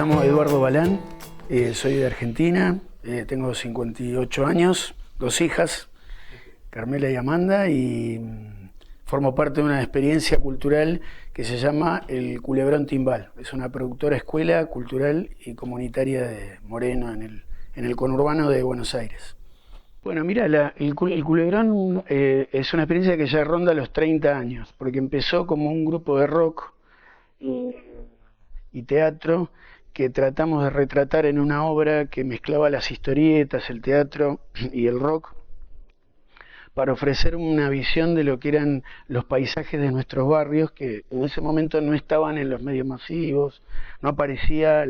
llamo Eduardo Balán, soy de Argentina, tengo 58 años, 2 hijas, Carmela y Amanda, y formo parte de una experiencia cultural que se llama el Culebrón Timbal. Es una productora escuela cultural y comunitaria de Moreno, en el conurbano de Buenos Aires. Bueno, mira, el Culebrón es una experiencia que ya ronda los 30 años, porque empezó como un grupo de rock y teatro que tratamos de retratar en una obra que mezclaba las historietas, el teatro y el rock, para ofrecer una visión de lo que eran los paisajes de nuestros barrios, que en ese momento no estaban en los medios masivos, no aparecía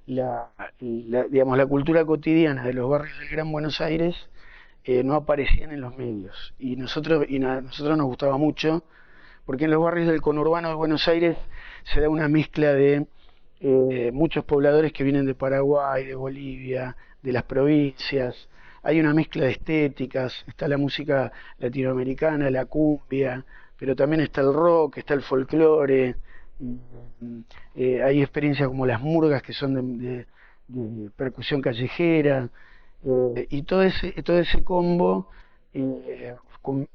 digamos, la cultura cotidiana de los barrios del Gran Buenos Aires, no aparecían en los medios. Y nosotros nos gustaba mucho, porque en los barrios del conurbano de Buenos Aires se da una mezcla de muchos pobladores que vienen de Paraguay, de Bolivia, de las provincias. Hay una mezcla de estéticas, está la música latinoamericana, la cumbia, pero también está el rock, está el folclore, hay experiencias como las murgas, que son de percusión callejera, y todo ese combo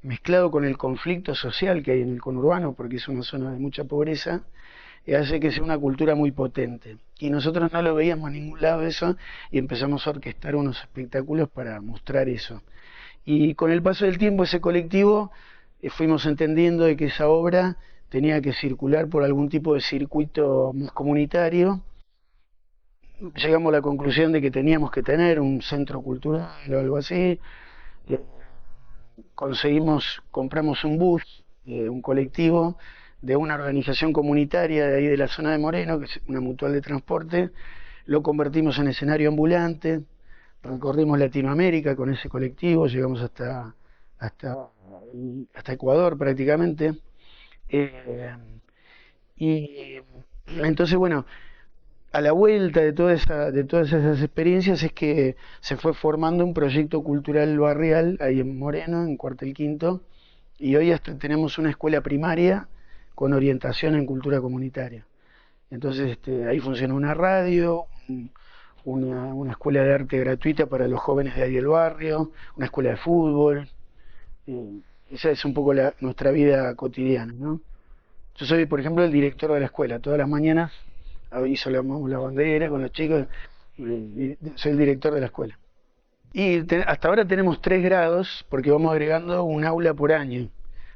mezclado con el conflicto social que hay en el conurbano, porque es una zona de mucha pobreza, hace que sea una cultura muy potente. Y nosotros no lo veíamos a ningún lado eso, y empezamos a orquestar unos espectáculos para mostrar eso. Y con el paso del tiempo, ese colectivo, fuimos entendiendo de que esa obra tenía que circular por algún tipo de circuito más comunitario. Llegamos a la conclusión de que teníamos que tener un centro cultural o algo así. Compramos un bus, un colectivo de una organización comunitaria de ahí de la zona de Moreno, que es una mutual de transporte. Lo convertimos en escenario ambulante, recorrimos Latinoamérica con ese colectivo, llegamos hasta Ecuador prácticamente. Y entonces, bueno, a la vuelta de todas esas experiencias es que se fue formando un proyecto cultural barrial ahí en Moreno, en Cuartel Quinto, y hoy hasta tenemos una escuela primaria con orientación en cultura comunitaria. Entonces ahí funciona una radio, una escuela de arte gratuita para los jóvenes de ahí del barrio, una escuela de fútbol. Esa es un poco nuestra vida cotidiana, ¿no? Yo soy, por ejemplo, el director de la escuela. Todas las mañanas solamos la bandera con los chicos, y soy el director de la escuela. Y hasta ahora tenemos 3 grados, porque vamos agregando un aula por año,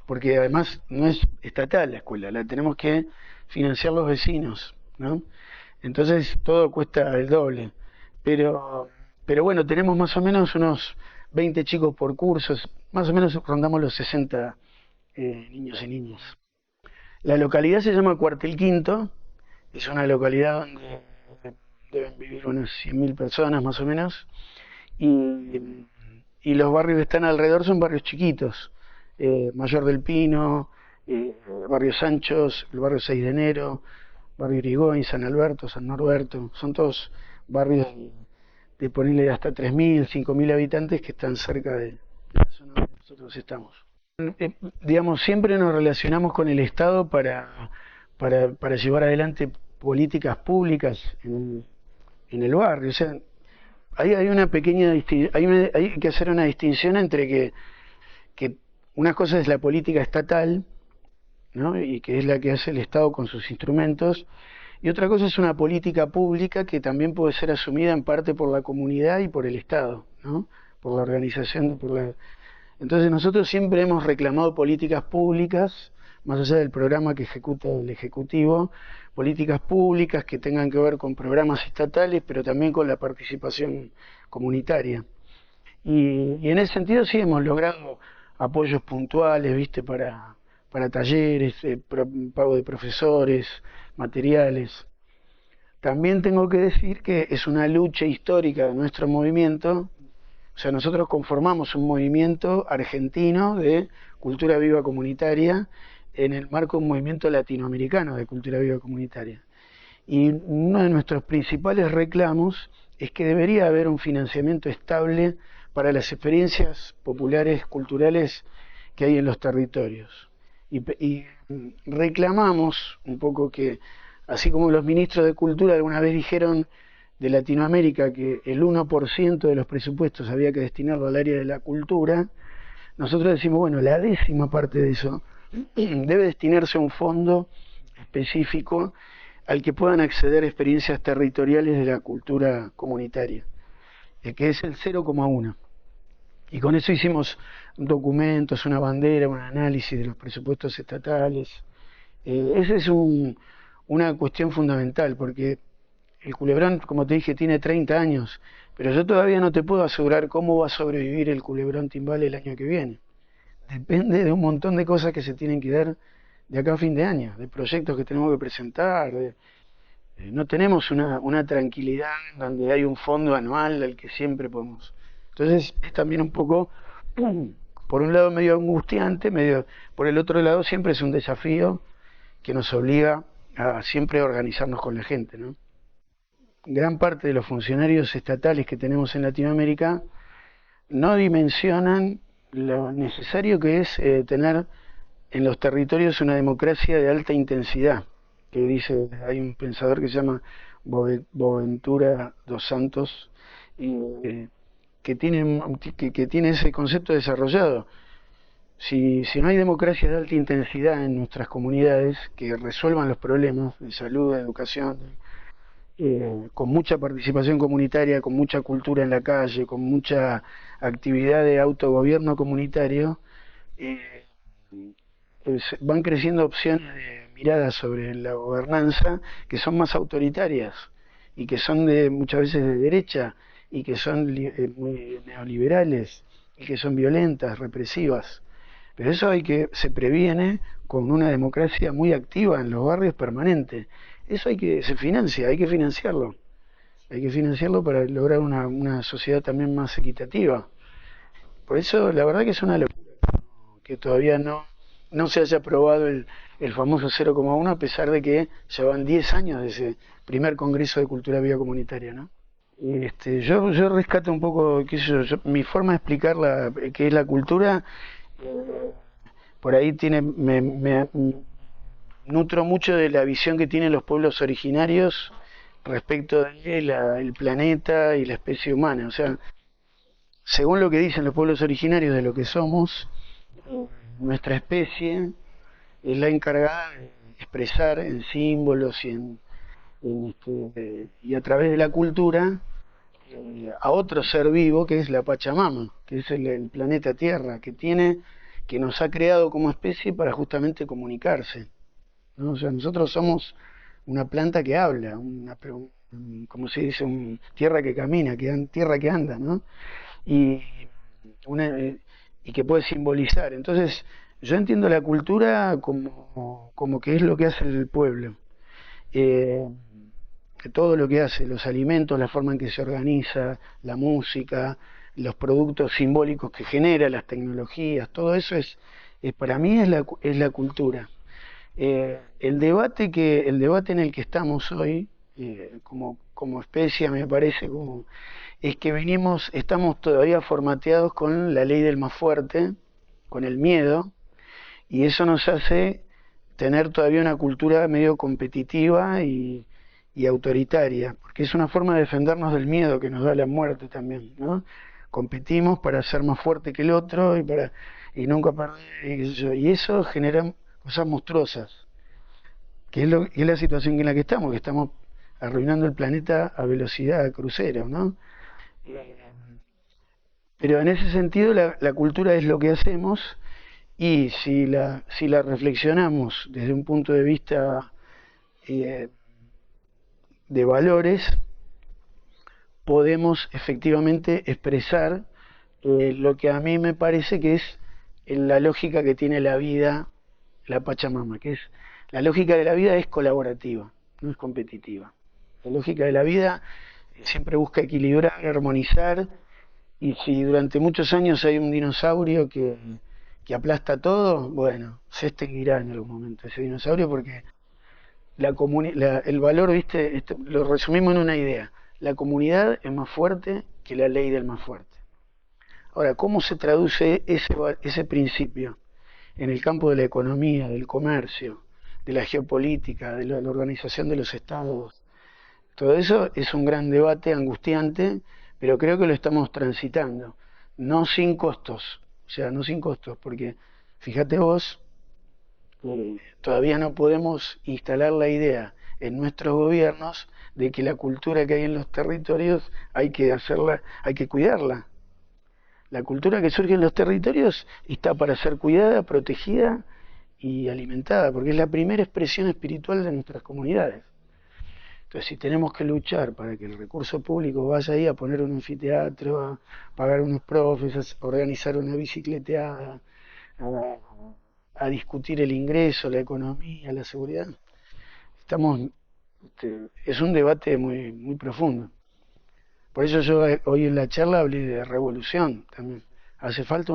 porque además no es estatal la escuela, la tenemos que financiar los vecinos, ¿no? Entonces todo cuesta el doble. Pero bueno, tenemos más o menos unos 20 chicos por curso, más o menos rondamos los 60 niños y niñas. La localidad se llama Cuartel Quinto, es una localidad donde deben vivir unas 100.000 personas más o menos, y los barrios que están alrededor son barrios chiquitos, Mayor del Pino, Barrio Sanchos, el barrio 6 de Enero, Barrio Irigoyen, San Alberto, San Norberto, son todos barrios de ponerle hasta 3.000, 5.000 habitantes que están cerca de la zona donde nosotros estamos. Digamos, siempre nos relacionamos con el Estado para llevar adelante políticas públicas en el barrio. O sea, hay una pequeña hay que hacer una distinción entre que una cosa es la política estatal, ¿no? Y que es la que hace el Estado con sus instrumentos, y otra cosa es una política pública que también puede ser asumida en parte por la comunidad y por el Estado, ¿no? Por la organización, Entonces nosotros siempre hemos reclamado políticas públicas, más allá del programa que ejecuta el Ejecutivo, políticas públicas que tengan que ver con programas estatales, pero también con la participación comunitaria. Y en ese sentido sí hemos logrado apoyos puntuales, ¿viste? Para talleres, pago de profesores, materiales. También tengo que decir que es una lucha histórica de nuestro movimiento. O sea, nosotros conformamos un movimiento argentino de cultura viva comunitaria en el marco de un movimiento latinoamericano de cultura viva comunitaria. Y uno de nuestros principales reclamos es que debería haber un financiamiento estable para las experiencias populares, culturales que hay en los territorios. Y reclamamos un poco que Así como los ministros de Cultura alguna vez dijeron de Latinoamérica que el 1% de los presupuestos había que destinarlo al área de la cultura, nosotros decimos, bueno, la 10ª parte de eso debe destinarse a un fondo específico al que puedan acceder experiencias territoriales de la cultura comunitaria, que es el 0,1. Y con eso hicimos documentos, una bandera, un análisis de los presupuestos estatales. Esa es una cuestión fundamental, porque el Culebrón, como te dije, tiene 30 años, pero yo todavía no te puedo asegurar cómo va a sobrevivir el Culebrón Timbal el año que viene. Depende de un montón de cosas que se tienen que dar de acá a fin de año, de proyectos que tenemos que presentar. No tenemos una tranquilidad donde hay un fondo anual al que siempre podemos. Entonces es también un poco, por un lado medio angustiante, por el otro lado siempre es un desafío que nos obliga a siempre organizarnos con la gente, ¿no? Gran parte de los funcionarios estatales que tenemos en Latinoamérica no dimensionan lo necesario que es tener en los territorios una democracia de alta intensidad, que dice, hay un pensador que se llama Boaventura dos Santos, que tiene ese concepto desarrollado. Si no hay democracia de alta intensidad en nuestras comunidades que resuelvan los problemas de salud, de educación, con mucha participación comunitaria, con mucha cultura en la calle, con mucha actividad de autogobierno comunitario, van creciendo opciones de miradas sobre la gobernanza que son más autoritarias y que son muchas veces de derecha y que son muy neoliberales y que son violentas, represivas. Pero eso se previene con una democracia muy activa en los barrios permanente. Eso se financia, hay que financiarlo. Hay que financiarlo para lograr una sociedad también más equitativa. Por eso la verdad que es una locura que todavía no se haya aprobado el famoso 0,1, a pesar de que llevan 10 años de ese primer Congreso de Cultura Viva Comunitaria, ¿no? Yo rescato un poco, qué sé yo, mi forma de explicar qué es la cultura, por ahí me nutro mucho de la visión que tienen los pueblos originarios respecto del planeta y la especie humana. O sea, según lo que dicen los pueblos originarios de lo que somos, nuestra especie es la encargada de expresar en símbolos y a través de la cultura a otro ser vivo que es la Pachamama, que es el planeta Tierra, que nos ha creado como especie para justamente comunicarse, ¿no? O sea, nosotros somos una planta que habla, como se dice, tierra que camina, tierra que anda, ¿no? Y, y que puede simbolizar. Entonces, yo entiendo la cultura como que es lo que hace el pueblo. Que todo lo que hace, los alimentos, la forma en que se organiza, la música, los productos simbólicos que genera, las tecnologías, todo eso para mí es la cultura. El debate en el que estamos hoy, como especie, me parece, es que estamos todavía formateados con la ley del más fuerte, con el miedo, y eso nos hace tener todavía una cultura medio competitiva y autoritaria, porque es una forma de defendernos del miedo que nos da la muerte también, ¿no? Competimos para ser más fuerte que el otro y nunca perder, y eso genera cosas monstruosas, que es la situación en la que estamos arruinando el planeta a velocidad crucero, ¿no? Pero en ese sentido la cultura es lo que hacemos, y si la reflexionamos desde un punto de vista de valores, podemos efectivamente expresar lo que a mí me parece que es la lógica que tiene la vida, la Pachamama, que es la lógica de la vida es colaborativa, no es competitiva. La lógica de la vida siempre busca equilibrar, armonizar, y si durante muchos años hay un dinosaurio que aplasta todo, bueno, se extinguirá en algún momento ese dinosaurio, porque el valor, ¿viste? Lo resumimos en una idea: la comunidad es más fuerte que la ley del más fuerte. Ahora, ¿cómo se traduce ese principio en el campo de la economía, del comercio, de la geopolítica, de la organización de los estados. Todo eso es un gran debate angustiante, pero creo que lo estamos transitando, no sin costos, o sea, no sin costos, porque fíjate vos, todavía no podemos instalar la idea en nuestros gobiernos de que la cultura que hay en los territorios hay que hacerla, hay que cuidarla. La cultura que surge en los territorios está para ser cuidada, protegida y alimentada, porque es la primera expresión espiritual de nuestras comunidades. Entonces, si tenemos que luchar para que el recurso público vaya ahí a poner un anfiteatro, a pagar unos profes, a organizar una bicicleteada, a, a discutir el ingreso, la economía, la seguridad, estamos, es un debate muy, muy profundo. Por eso yo hoy en la charla hablé de revolución también. Hace falta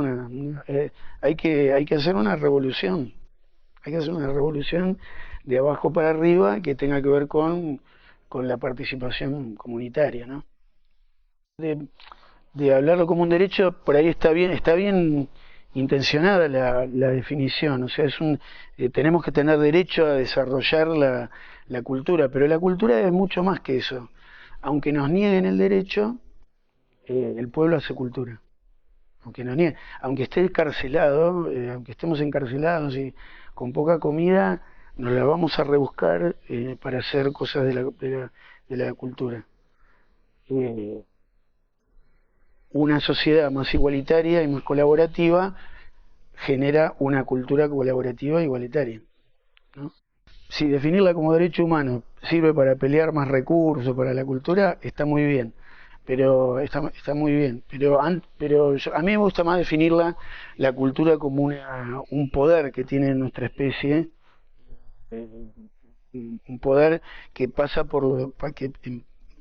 hay que hacer una revolución. Hay que hacer una revolución de abajo para arriba que tenga que ver con la participación comunitaria, ¿no? De hablarlo como un derecho, por ahí está bien intencionada la definición, o sea, tenemos que tener derecho a desarrollar la cultura, pero la cultura es mucho más que eso. Aunque nos nieguen el derecho, el pueblo hace cultura. Aunque esté encarcelado, aunque estemos encarcelados y con poca comida, nos la vamos a rebuscar para hacer cosas de la cultura. Una sociedad más igualitaria y más colaborativa genera una cultura colaborativa e igualitaria, ¿no? Si definirla como derecho humano sirve para pelear más recursos para la cultura, está muy bien, pero está muy bien. Pero a mí me gusta más definirla la cultura como un poder que tiene nuestra especie, un poder que pasa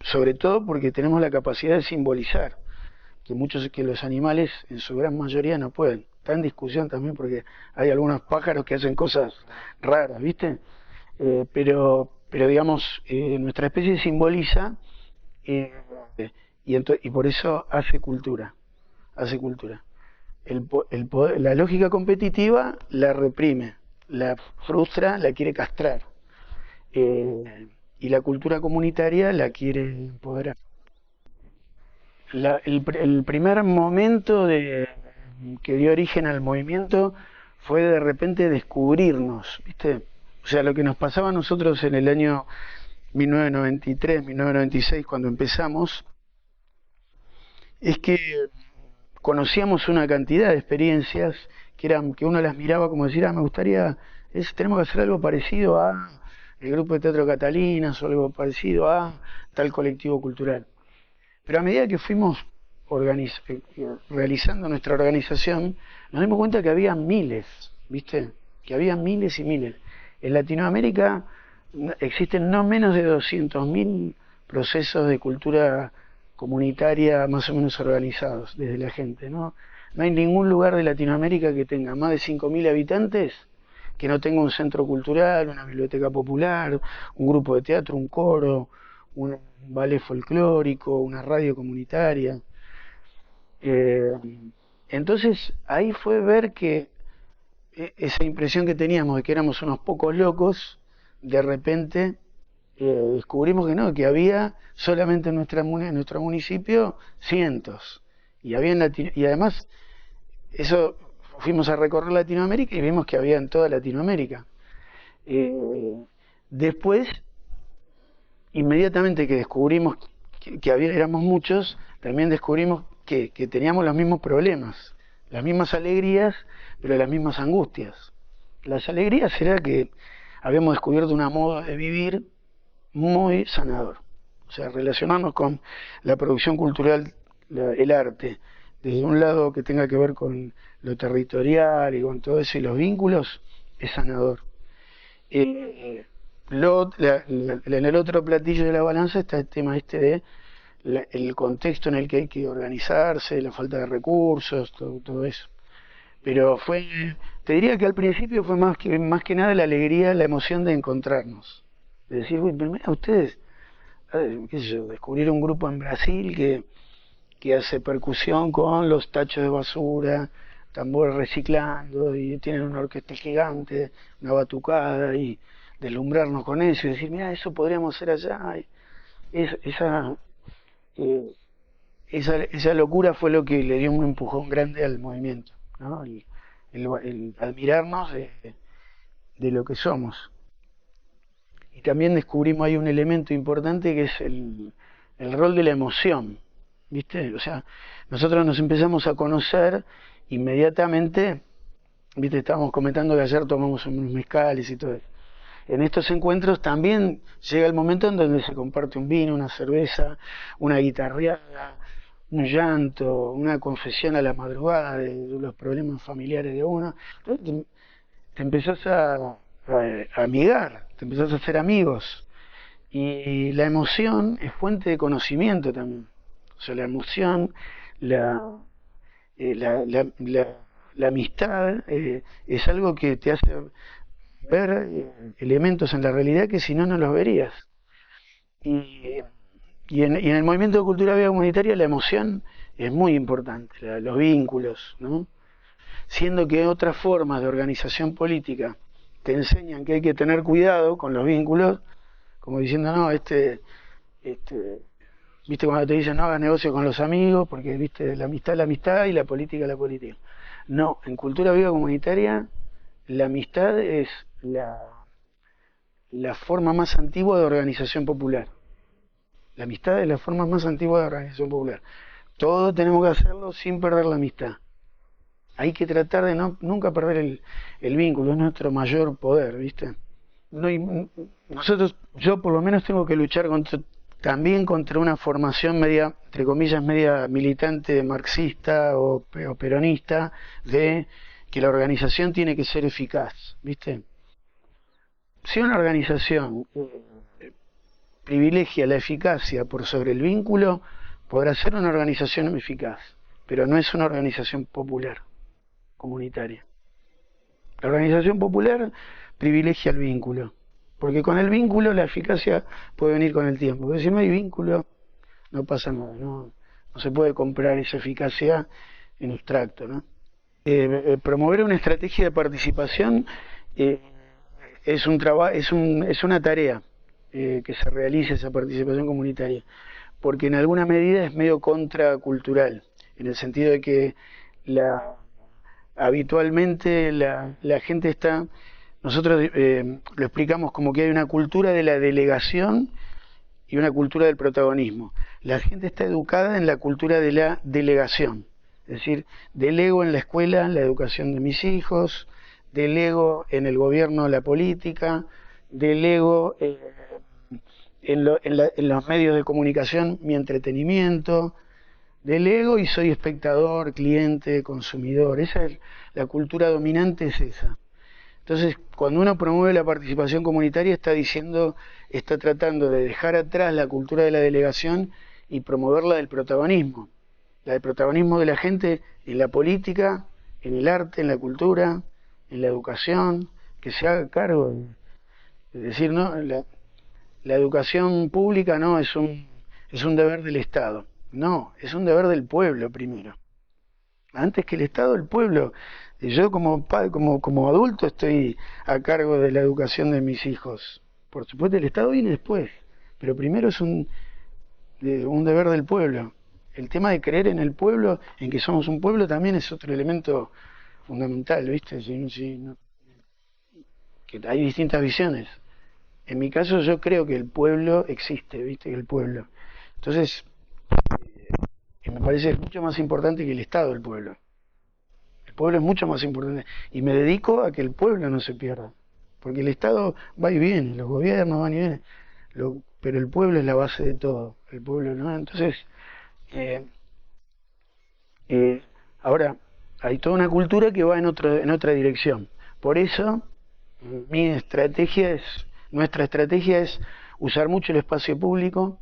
sobre todo porque tenemos la capacidad de simbolizar, que los animales en su gran mayoría no pueden. Está en discusión también porque hay algunos pájaros que hacen cosas raras, ¿viste? Pero digamos, nuestra especie simboliza eh, y por eso hace cultura, hace cultura. La lógica competitiva la reprime, la frustra, la quiere castrar, y la cultura comunitaria la quiere empoderar. El primer momento que dio origen al movimiento fue de repente descubrirnos, ¿viste? O sea, lo que nos pasaba a nosotros en el año 1993, 1996, cuando empezamos, es que conocíamos una cantidad de experiencias que uno las miraba como decir, me gustaría, tenemos que hacer algo parecido a el grupo de teatro Catalinas o algo parecido a tal colectivo cultural. Pero a medida que fuimos realizando nuestra organización, nos dimos cuenta que había miles, ¿viste? Que había miles y miles. En Latinoamérica existen no menos de 200.000 procesos de cultura comunitaria más o menos organizados desde la gente, ¿no? No hay ningún lugar de Latinoamérica que tenga más de 5.000 habitantes que no tenga un centro cultural, una biblioteca popular, un grupo de teatro, un coro, un ballet folclórico, una radio comunitaria. Entonces ahí fue ver que esa impresión que teníamos de que éramos unos pocos locos, de repente descubrimos que no, que había solamente en nuestro municipio cientos. Y además, eso fuimos a recorrer Latinoamérica y vimos que había en toda Latinoamérica. Después, inmediatamente que descubrimos que éramos muchos, también descubrimos que teníamos los mismos problemas, las mismas alegrías, pero las mismas angustias. Las alegrías era que habíamos descubierto una moda de vivir muy sanador. O sea, relacionarnos con la producción cultural, el arte, desde un lado que tenga que ver con lo territorial y con todo eso y los vínculos, es sanador. En el otro platillo de la balanza está el tema de el contexto en el que hay que organizarse, la falta de recursos, todo eso. Pero te diría que al principio fue más que nada la alegría, la emoción de encontrarnos. De decir, uy, pero mira, ustedes, qué sé yo, descubrir un grupo en Brasil que hace percusión con los tachos de basura, tambores reciclando, y tienen una orquesta gigante, una batucada, y deslumbrarnos con eso y decir, mira, eso podríamos hacer allá. Es, eh, esa locura fue lo que le dio un empujón grande al movimiento, ¿no? El admirarnos de lo que somos. Y también descubrimos ahí un elemento importante que es el rol de la emoción, ¿viste? O sea, nosotros nos empezamos a conocer inmediatamente, ¿viste? Estábamos comentando que ayer tomamos unos mezcales y todo eso. En estos encuentros también llega el momento en donde se comparte un vino, una cerveza, una guitarreada, un llanto, una confesión a la madrugada de los problemas familiares de uno. Entonces te empezás a amigar, te empezás a hacer amigos. Y la emoción es fuente de conocimiento también. O sea, la emoción, la, la, la, la, la amistad es algo que te hace ver elementos en la realidad que si no, no los verías. Y, y en el movimiento de cultura viva comunitaria la emoción es muy importante, los vínculos, ¿no? Siendo que otras formas de organización política te enseñan que hay que tener cuidado con los vínculos, como diciendo, no, viste cuando te dicen no hagas negocio con los amigos, porque viste la amistad es la amistad y la política es la política. No, en cultura viva comunitaria la amistad es la forma más antigua de organización popular. La amistad es la forma más antigua de organización popular. Todos tenemos que hacerlo sin perder la amistad. Hay que tratar de nunca perder el vínculo, es nuestro mayor poder, ¿viste? No, nosotros, yo por lo menos tengo que luchar también contra una formación media, entre comillas, media militante marxista o peronista, de que la organización tiene que ser eficaz, ¿viste? Si una organización privilegia la eficacia por sobre el vínculo, podrá ser una organización eficaz, pero no es una organización popular, comunitaria. La organización popular privilegia el vínculo, porque con el vínculo la eficacia puede venir con el tiempo, porque si no hay vínculo no pasa nada, no se puede comprar esa eficacia en abstracto, ¿no? Promover una estrategia de participación es una tarea que se realice esa participación comunitaria, porque en alguna medida es medio contracultural, en el sentido de que habitualmente la gente está, nosotros lo explicamos como que hay una cultura de la delegación y una cultura del protagonismo. La gente está educada en la cultura de la delegación, es decir, delego en la escuela la educación de mis hijos, delego en el gobierno la política, delego en los medios de comunicación mi entretenimiento, delego y soy espectador, cliente, consumidor. Esa es la cultura dominante, es esa. Entonces, cuando uno promueve la participación comunitaria, está tratando de dejar atrás la cultura de la delegación y promover la del protagonismo de la gente en la política, en el arte, en la cultura, en la educación, que se haga cargo. Es decir, no, la educación pública no es un deber del Estado, no, es un deber del pueblo primero. Antes que el Estado, el pueblo. Yo como adulto estoy a cargo de la educación de mis hijos. Por supuesto el Estado viene después, pero primero es un deber del pueblo. El tema de creer en el pueblo, en que somos un pueblo, también es otro elemento fundamental, ¿viste? Que hay distintas visiones. En mi caso yo creo que el pueblo existe, ¿viste? Que el pueblo. Entonces, me parece mucho más importante que el Estado, el pueblo. El pueblo es mucho más importante. Y me dedico a que el pueblo no se pierda. Porque el Estado va y viene, los gobiernos van y vienen. Pero el pueblo es la base de todo. El pueblo no. Entonces, ahora, hay toda una cultura que va en otra dirección. Por eso, nuestra estrategia es usar mucho el espacio público,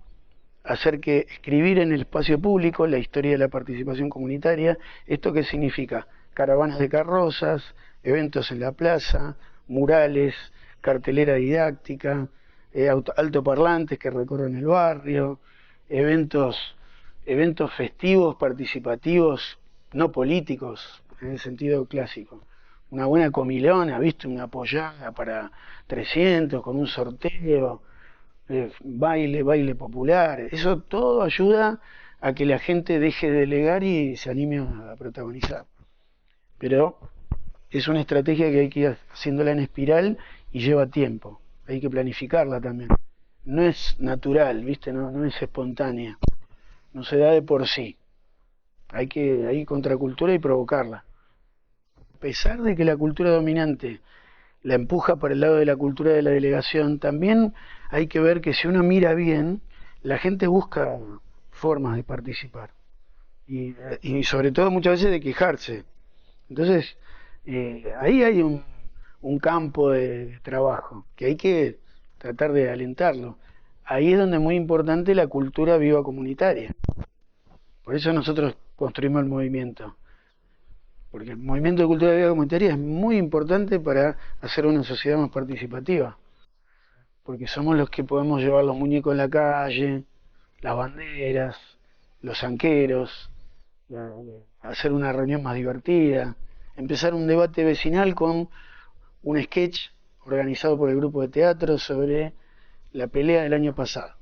hacer que escribir en el espacio público la historia de la participación comunitaria. ¿Esto qué significa? Caravanas de carrozas, eventos en la plaza, murales, cartelera didáctica, altoparlantes que recorren el barrio, eventos festivos, participativos, no políticos, en el sentido clásico. una buena comilona, ¿viste? Una pollada para 300 con un sorteo, baile popular. Eso todo ayuda a que la gente deje de delegar y se anime a protagonizar. Pero es una estrategia que hay que ir haciéndola en espiral y lleva tiempo. Hay que planificarla también. No es natural, ¿viste? No es espontánea. No se da de por sí. Hay contracultura y provocarla. A pesar de que la cultura dominante la empuja para el lado de la cultura de la delegación, también hay que ver que si uno mira bien, la gente busca formas de participar. Y sobre todo muchas veces de quejarse. Entonces, ahí hay un campo de trabajo que hay que tratar de alentarlo. Ahí es donde es muy importante la cultura viva comunitaria. Por eso nosotros construimos el movimiento. Porque el movimiento de cultura viva comunitaria es muy importante para hacer una sociedad más participativa. Porque somos los que podemos llevar los muñecos en la calle, las banderas, los zanqueros, hacer una reunión más divertida, empezar un debate vecinal con un sketch organizado por el grupo de teatro sobre la pelea del año pasado.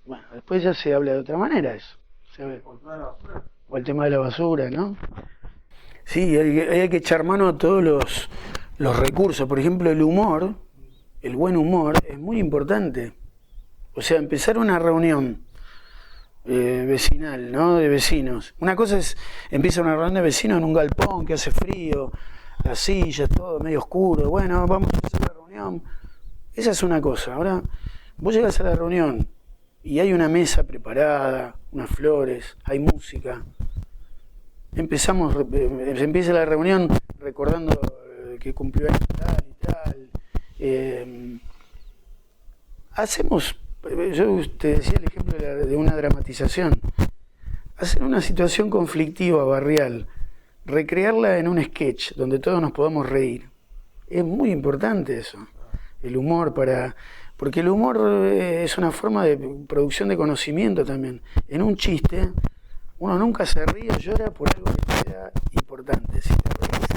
Bueno, después ya se habla de otra manera eso. O el tema de la basura, ¿no? Sí, hay que echar mano a todos los recursos. Por ejemplo, el humor, el buen humor, es muy importante. O sea, empezar una reunión vecinal, ¿no? De vecinos. Una cosa es, empieza una reunión de vecinos en un galpón que hace frío, las sillas, todo medio oscuro. Bueno, vamos a empezar la reunión. Esa es una cosa. Ahora, vos llegás a la reunión y hay una mesa preparada, unas flores, hay música. Empieza la reunión recordando que cumplió años tal y tal. Yo te decía el ejemplo de una dramatización. Hacer una situación conflictiva, barrial, recrearla en un sketch donde todos nos podamos reír. Es muy importante eso. El humor porque el humor es una forma de producción de conocimiento también. En un chiste, uno nunca se ríe o llora por algo que sea importante. Si te reís,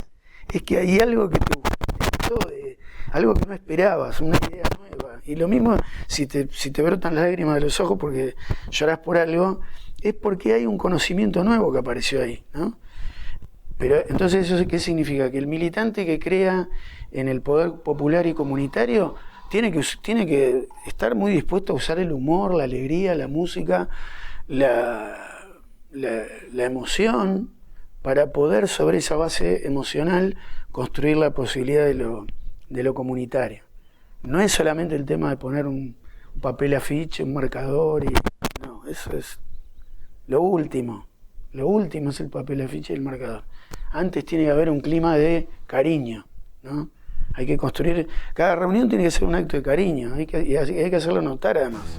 es que hay algo que te gustó, algo que no esperabas, una idea nueva. Y lo mismo si te brotan las lágrimas de los ojos porque llorás por algo, es porque hay un conocimiento nuevo que apareció ahí, ¿no? Pero entonces, ¿eso qué significa? Que el militante que crea en el poder popular y comunitario tiene que estar muy dispuesto a usar el humor, la alegría, la música, la emoción, para poder sobre esa base emocional construir la posibilidad de lo comunitario. No es solamente el tema de poner un papel afiche, un marcador, no, eso es lo último es el papel afiche y el marcador. Antes tiene que haber un clima de cariño, ¿no? Hay que construir, cada reunión tiene que ser un acto de cariño, hay que hacerlo notar además.